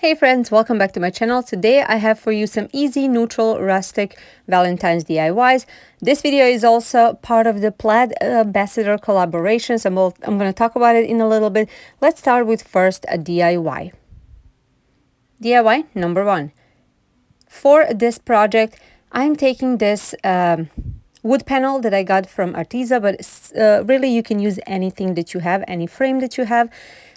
Hey friends, welcome back to my channel. Today I have for you some easy, neutral, rustic Valentine's DIYs. This video is also part of the Plaid Ambassador collaborations. I'm going to talk about it in a little bit. Let's start with first a DIY. DIY number 1. For this project, I'm taking this wood panel that I got from Arteza, but really you can use anything that you have, any frame that you have.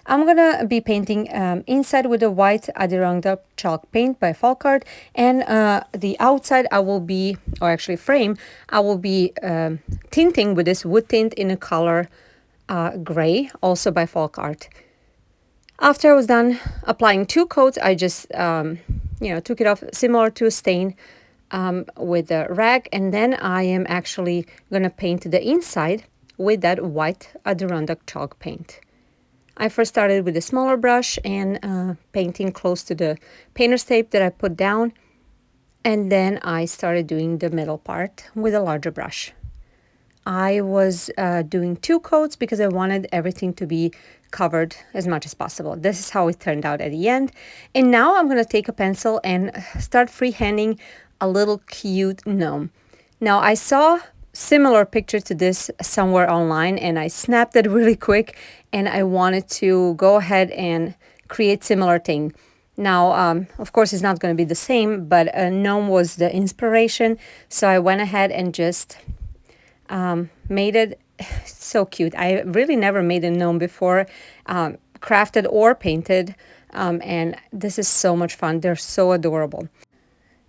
I'm gonna be painting inside with a white Adirondack chalk paint by Folk Art, and the outside I will be, or actually frame, I will be tinting with this wood tint in a color gray, also by Folk Art. After I was done applying 2 coats, I just took it off, similar to a stain, with a rag, and then I am actually gonna paint the inside with that white Adirondack chalk paint. I first started with a smaller brush and painting close to the painter's tape that I put down, and then I started doing the middle part with a larger brush. I was doing 2 coats because I wanted everything to be covered as much as possible. This is how it turned out at the end. And now I'm going to take a pencil and start freehanding a little cute gnome. Now I saw similar picture to this somewhere online and I snapped it really quick, and I wanted to go ahead and create similar thing. Now, of course, it's not going to be the same, but a gnome was the inspiration, so I went ahead and just made it so cute. I really never made a gnome before, crafted or painted, and this is so much fun. They're so adorable.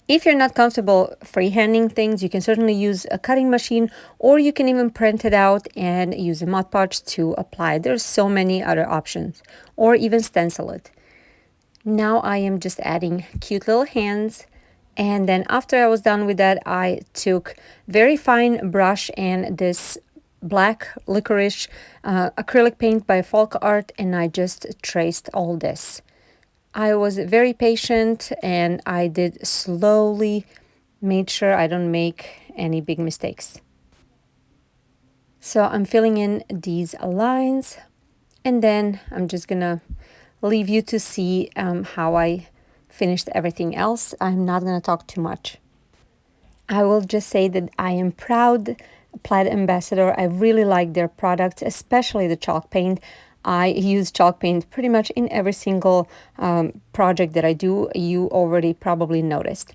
If you're not comfortable freehanding things, you can certainly use a cutting machine, or you can even print it out and use a Mod Podge to apply. There's so many other options, or even stencil it. Now I am just adding cute little hands, and then after I was done with that, I took very fine brush and this black licorice acrylic paint by Folk Art, and I just traced all this. I was very patient and I did slowly, made sure I don't make any big mistakes. So I'm filling in these lines, and then I'm just gonna leave you to see how I finished everything else. I'm not gonna talk too much. I will just say that I am proud Plaid Ambassador. I really like their products, especially the chalk paint. I use chalk paint pretty much in every single project that I do. You already probably noticed.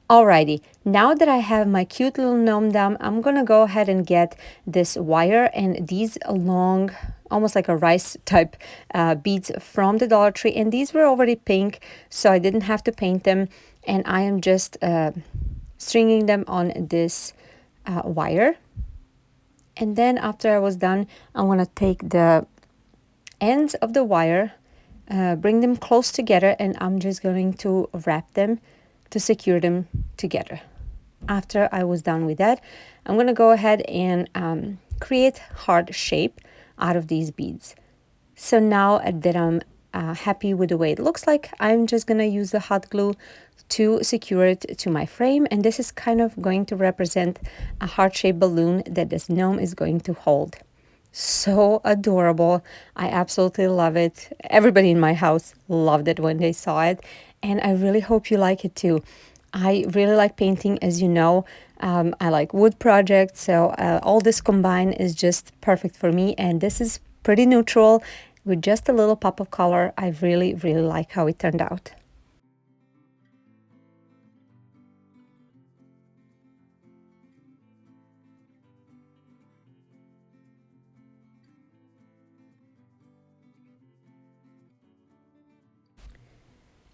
Alrighty, now that I have my cute little gnome down, I'm gonna go ahead and get this wire and these long, almost like a rice type beads from the Dollar Tree, and these were already pink, so I didn't have to paint them, and I am just stringing them on this wire. And then after I was done, I'm gonna take the ends of the wire, bring them close together, and I'm just going to wrap them to secure them together. After I was done with that, I'm going to go ahead and create heart shape out of these beads. So now that I'm happy with the way it looks like, I'm just going to use the hot glue to secure it to my frame, and this is kind of going to represent a heart-shaped balloon that this gnome is going to hold. So adorable. I absolutely love it. Everybody in my house loved it when they saw it, and I really hope you like it too. I really like painting, as you know. I like wood projects, so all this combined is just perfect for me, and this is pretty neutral with just a little pop of color. I really like how it turned out.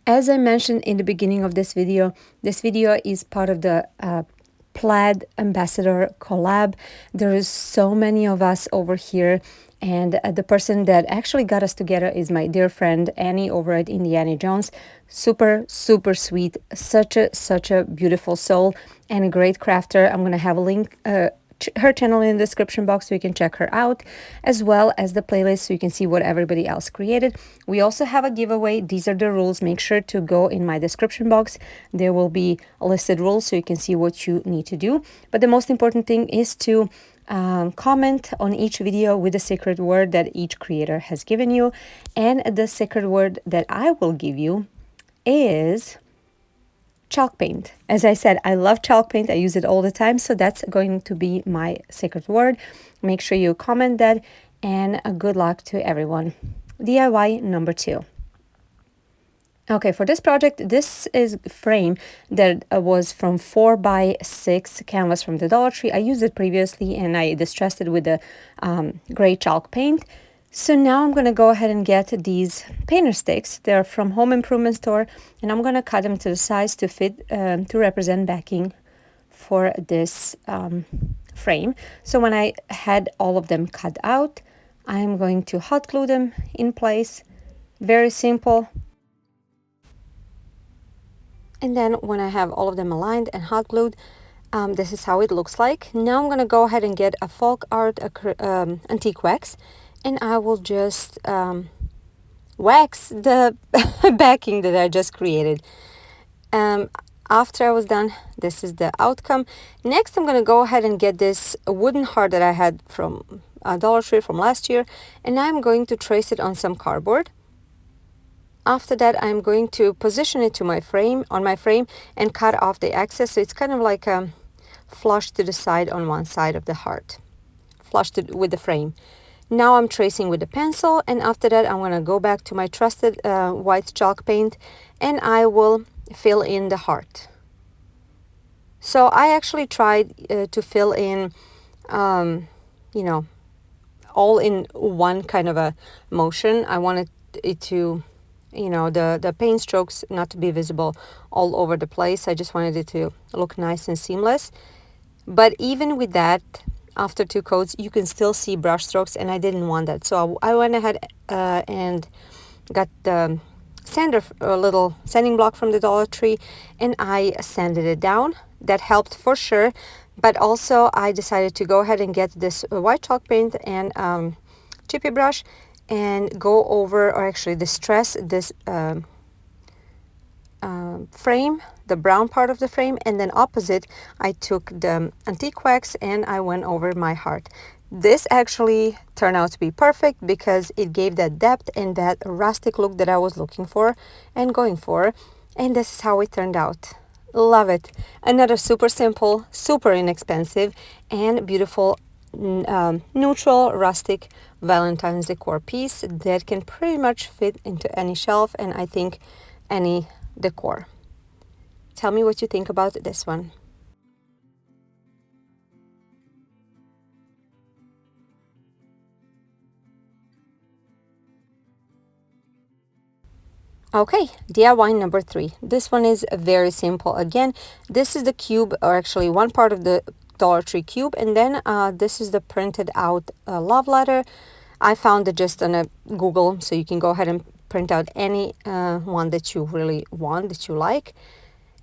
As I mentioned in the beginning of this video is part of the Plaid Ambassador collab. There is so many of us over here, and the person that actually got us together is my dear friend Annie over at Indiana Jones. Super sweet, such a beautiful soul and a great crafter. I'm gonna have a link her channel in the description box so you can check her out, as well as the playlist so you can see what everybody else created. We also have a giveaway. These are the rules. Make sure to go in my description box. There will be listed rules so you can see what you need to do. But the most important thing is to comment on each video with the secret word that each creator has given you, and the secret word that I will give you is chalk paint. As I said, I love chalk paint. I use it all the time, so that's going to be my secret word. Make sure you comment that, and good luck to everyone. DIY number 2. Okay, for this project, this is frame that was from 4x6 canvas from the Dollar Tree. I used it previously and I distressed it with the gray chalk paint. So now I'm going to go ahead and get these painter sticks. They're from Home Improvement Store, and I'm going to cut them to the size to fit, to represent backing for this frame. So when I had all of them cut out, I'm going to hot glue them in place. Very simple. And then when I have all of them aligned and hot glued, this is how it looks like. Now I'm going to go ahead and get a folk art antique wax, and I will just wax the backing that I just created. After I was done, this is the outcome. Next, I'm going to go ahead and get this wooden heart that I had from Dollar Tree from last year, and I'm going to trace it on some cardboard. After that, I'm going to position it to my frame, and cut off the excess. So it's kind of like flush to the side on one side of the heart, flush with the frame. Now I'm tracing with the pencil, and after that, I'm going to go back to my trusted white chalk paint, and I will fill in the heart. So I actually tried to fill in, you know, all in one kind of a motion. I wanted it to, you know, the paint strokes not to be visible all over the place. I just wanted it to look nice and seamless. But even with that, after 2 coats, you can still see brush strokes, and I didn't want that. So I went ahead and got the sander, a little sanding block from the Dollar Tree, and I sanded it down. That helped for sure. But also I decided to go ahead and get this white chalk paint and chippy brush and go over, or actually distress this frame, the brown part of the frame, and then opposite I took the antique wax and I went over my heart. This actually turned out to be perfect because it gave that depth and that rustic look that I was looking for and going for, and this is how it turned out. Love it. Another super simple, super inexpensive, and beautiful neutral rustic Valentine's decor piece that can pretty much fit into any shelf and I think any decor. Tell me what you think about this one. Okay, DIY number 3. This one is very simple. Again, this is the cube, or actually one part of the Dollar Tree cube, and then this is the printed out love letter. I found it just on a Google, so you can go ahead and print out any one that you really want, that you like.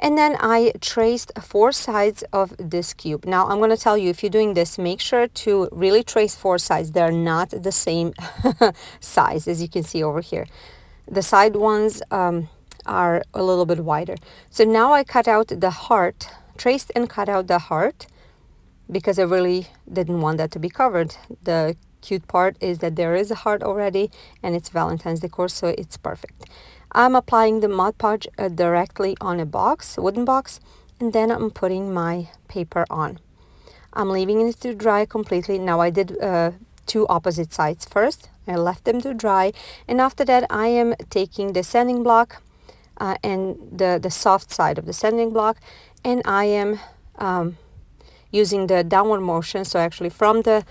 And then I traced 4 sides of this cube. Now I'm going to tell you, if you're doing this, make sure to really trace 4 sides. They're not the same size, as you can see over here. The side ones are a little bit wider. So now I cut out the heart, traced and cut out the heart, because I really didn't want that to be covered. The cute part is that there is a heart already, and it's Valentine's decor, so it's perfect. I'm applying the Mod Podge directly on a box, wooden box, and then I'm putting my paper on. I'm leaving it to dry completely. Now I did 2 opposite sides first. I left them to dry, and after that I am taking the sanding block and the soft side of the sanding block, and I am using the downward motion, so actually from the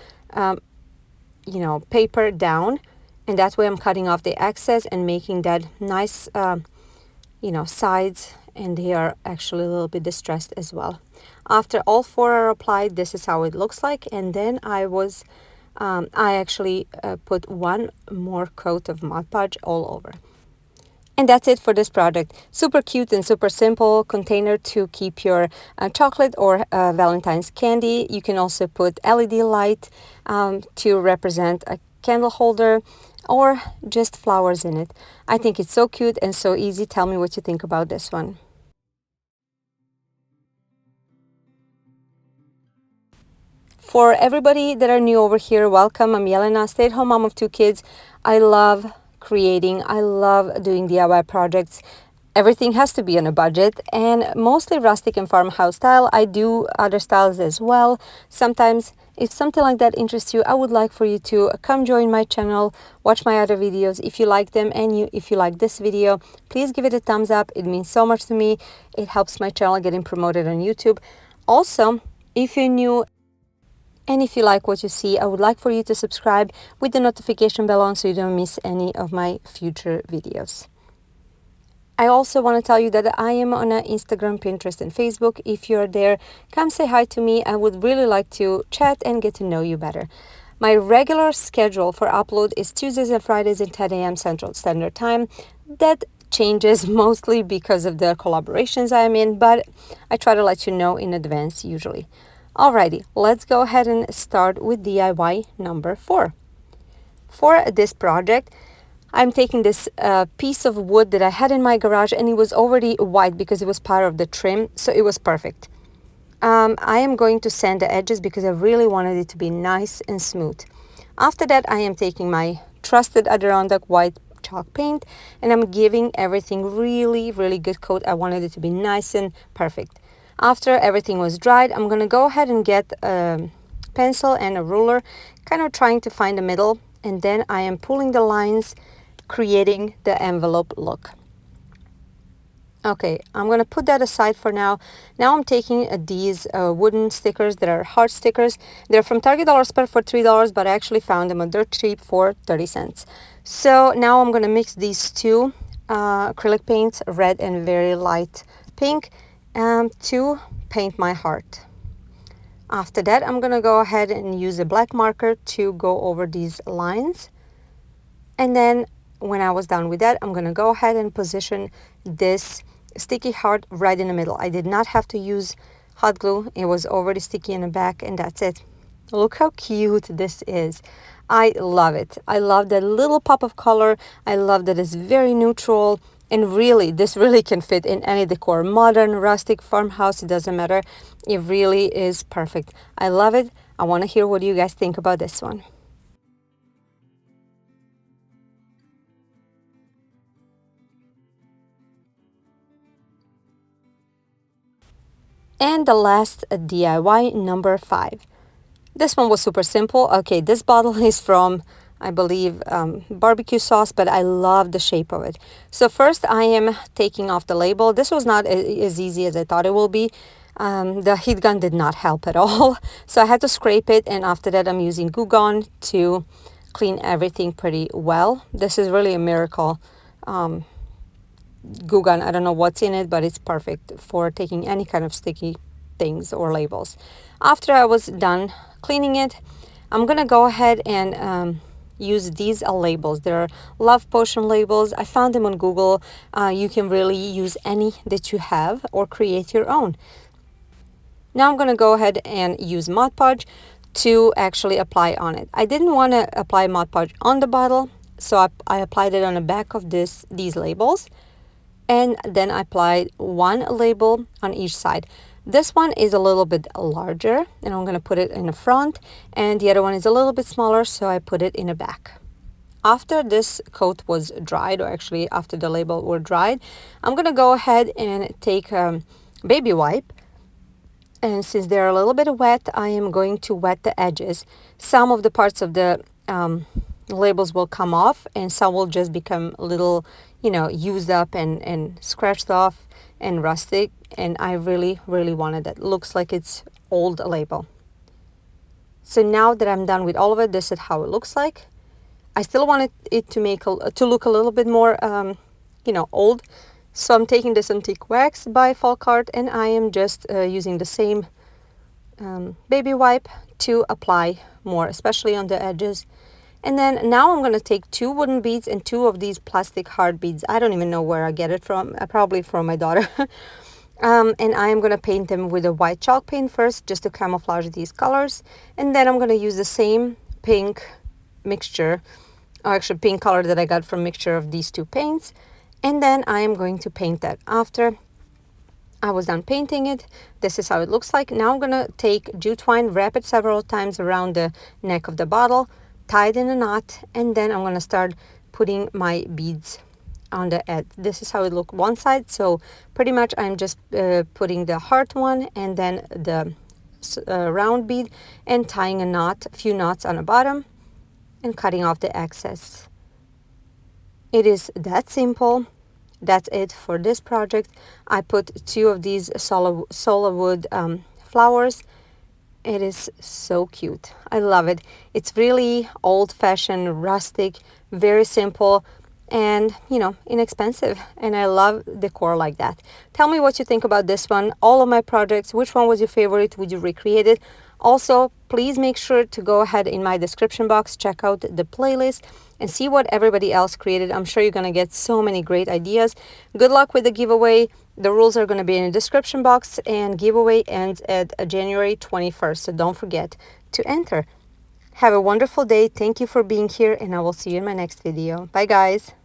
you know, paper down, and that way I'm cutting off the excess and making that nice you know, sides, and they are actually a little bit distressed as well. After all 4 are applied, this is how it looks like, and then I actually put 1 more coat of Mod Podge all over. And that's it for this project. Super cute and super simple container to keep your chocolate or Valentine's candy. You can also put LED light to represent a candle holder, or just flowers in it. I think it's so cute and so easy. Tell me what you think about this one. For everybody that are new over here, welcome. I'm Jelena, stay-at-home mom of 2 kids. I love creating. I love doing DIY projects. everything has to be on a budget, and mostly rustic and farmhouse style. I do other styles as well. Sometimes if something like that interests you, I would like for you to come join my channel, watch my other videos if you like them, and if you like this video, please give it a thumbs up. It means so much to me. It helps my channel getting promoted on YouTube. Also, if you're new and if you like what you see, I would like for you to subscribe with the notification bell on so you don't miss any of my future videos. I also want to tell you that I am on Instagram, Pinterest, and Facebook. If you're there, come say hi to me. I would really like to chat and get to know you better. My regular schedule for upload is Tuesdays and Fridays at 10 a.m. Central Standard Time. That changes mostly because of the collaborations I'm in, but I try to let you know in advance usually. Alrighty, let's go ahead and start with DIY number 4. For this project, I'm taking this piece of wood that I had in my garage, and it was already white because it was part of the trim, so it was perfect. I am going to sand the edges because I really wanted it to be nice and smooth. After that, I am taking my trusted Adirondack white chalk paint, and I'm giving everything really good coat. I wanted it to be nice and perfect. After everything was dried, I'm going to go ahead and get a pencil and a ruler, kind of trying to find the middle, and then I am pulling the lines, creating the envelope look. Okay, I'm going to put that aside for now. Now I'm taking these wooden stickers that are heart stickers. They're from Target Dollar Spread for $3, but I actually found them on dirt cheap for 30 cents. So now I'm going to mix these two acrylic paints, red and very light pink, to paint my heart. After that, I'm going to go ahead and use a black marker to go over these lines. And then when I was done with that, I'm going to go ahead and position this sticky heart right in the middle. I did not have to use hot glue. It was already sticky in the back, and that's it. Look how cute this is. I love it. I love that little pop of color. I love that it's very neutral. And really, this really can fit in any decor. Modern, rustic, farmhouse, it doesn't matter. It really is perfect. I love it. I want to hear what you guys think about this one. And the last DIY, number 5. This one was super simple. Okay, this bottle is from, I believe, barbecue sauce, but I love the shape of it. So first I am taking off the label. This was not as easy as I thought it will be. The heat gun did not help at all. So I had to scrape it, and after that I'm using Goo Gone to clean everything pretty well. This is really a miracle Goo Gun. I don't know what's in it, but it's perfect for taking any kind of sticky things or labels. After I was done cleaning it, I'm gonna go ahead and use these labels. They're Love Potion labels. I found them on Google. You can really use any that you have or create your own. Now I'm gonna go ahead and use Mod Podge to actually apply on it. I didn't want to apply Mod Podge on the bottle, so I applied it on the back of these labels. And then I applied one label on each side. This one is a little bit larger, and I'm going to put it in the front, and the other one is a little bit smaller, so I put it in the back. After this coat was dried, or actually after the label were dried, I'm going to go ahead and take a baby wipe, and since they're a little bit wet, I am going to wet the edges. Some of the parts of the labels will come off, and some will just become a little, used up and scratched off and rustic, and I really wanted that. Looks like it's old label. So now that I'm done with all of it, this is how it looks like. I still wanted it to look a little bit more old, so I'm taking this antique wax by Folkart, and I am just using the same baby wipe to apply more, especially on the edges. And then now I'm going to take 2 wooden beads and 2 of these plastic heart beads. I don't even know where I get it from. Probably from my daughter. And I am going to paint them with a white chalk paint first, just to camouflage these colors. And then I'm going to use the same pink mixture, or actually pink color that I got from mixture of these 2 paints. And then I am going to paint that. After I was done painting it, this is how it looks like. Now I'm going to take jute twine, wrap it several times around the neck of the bottle, tie it in a knot, and then I'm going to start putting my beads on the edge. This is how it look one side. So pretty much I'm just putting the heart one and then the round bead and tying a few knots on the bottom and cutting off the excess. It is that simple. That's it for this project. I put 2 of these solar wood flowers. It is so cute. I love it. It's really old-fashioned, rustic, very simple, and inexpensive. And I love decor like that. Tell me what you think about this one. All of my projects, which one was your favorite? Would you recreate it? Also, please make sure to go ahead in my description box, check out the playlist and see what everybody else created. I'm sure you're going to get so many great ideas. Good luck with the giveaway. The rules are going to be in the description box, and giveaway ends at January 21st. So don't forget to enter. Have a wonderful day. Thank you for being here, and I will see you in my next video. Bye, guys.